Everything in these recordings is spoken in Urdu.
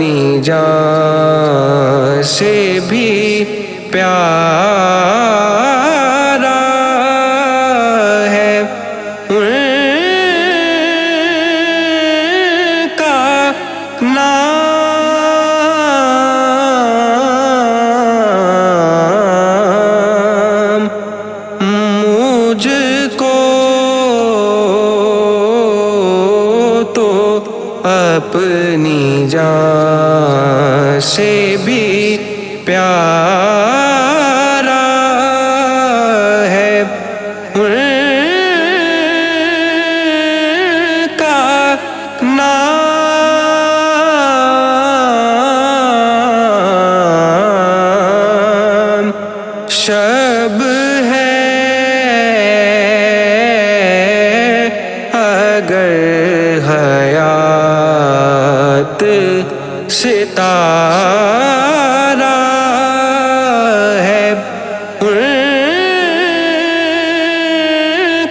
اپنی جان سے بھی پیارا ہے ان کا نام مجھ کو تو اپنی جان سے بھی پیارا ہے ان کا نام شب ہے اگر حیات ستارہ ہے ان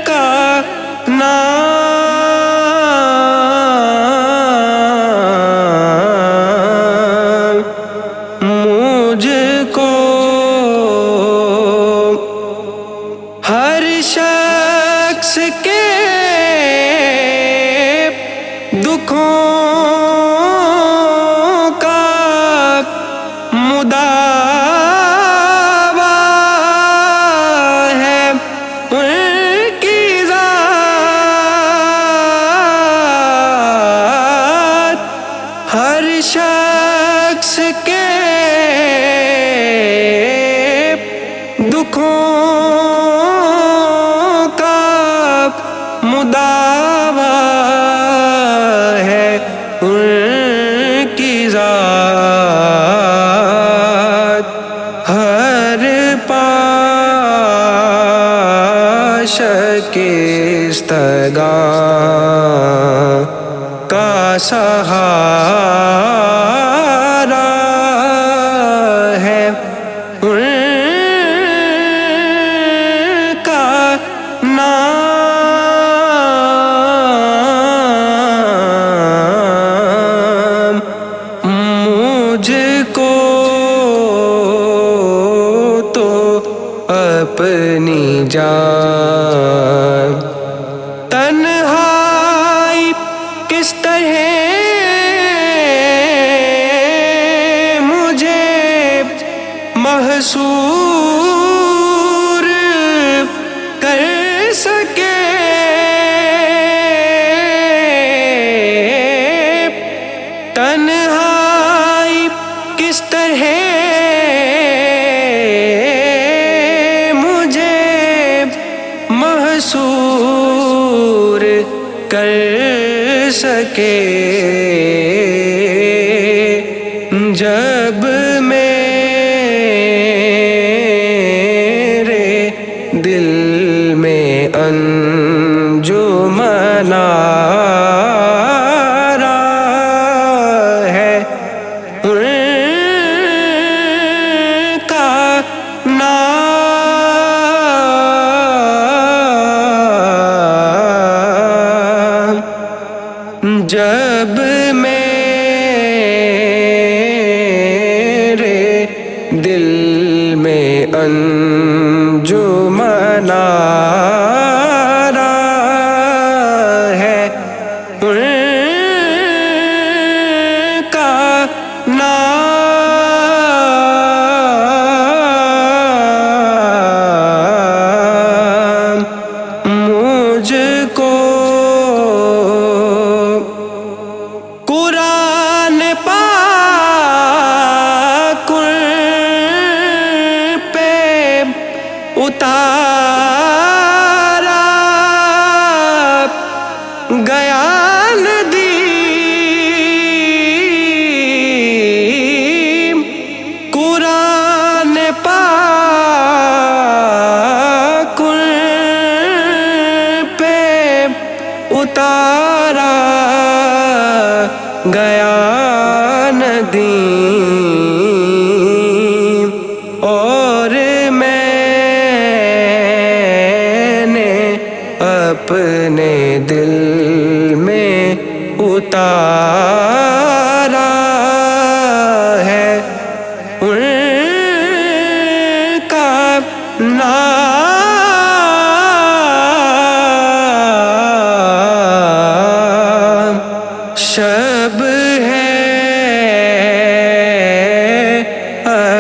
کا نام مجھ کو ہر شخص کے دکھوں کا مداوا ہے ان کی ذات ہر شخص کے دکھوں کا مداوا ہے ان کی ذات ہر پاش شکستگاں کا سہارا ہے ان کا نام مجھ کو تو اپنی جان تنہائی کس طرح مجھے محصور کر سکے تنہائی کس طرح مجھے محصور کر سکے جب میرے دل میں انجمن آرا ہے ان کا نام جب میرے دل میں انجمن آرا ہے ان کا نام مجھ کو قرآن پاک پہ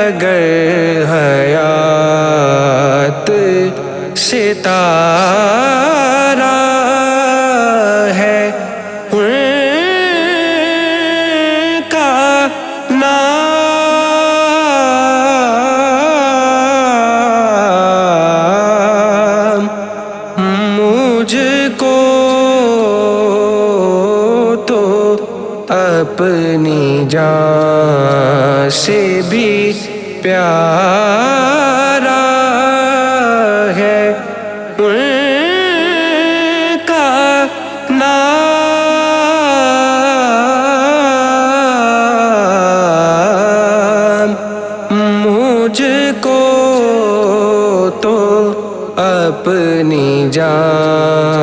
اگر حیات ستارہ ہے ان کا نام، مجھ کو تو اپنی جان سے بھی پیارا ہے ان کا نام، مجھ کو تو اپنی جان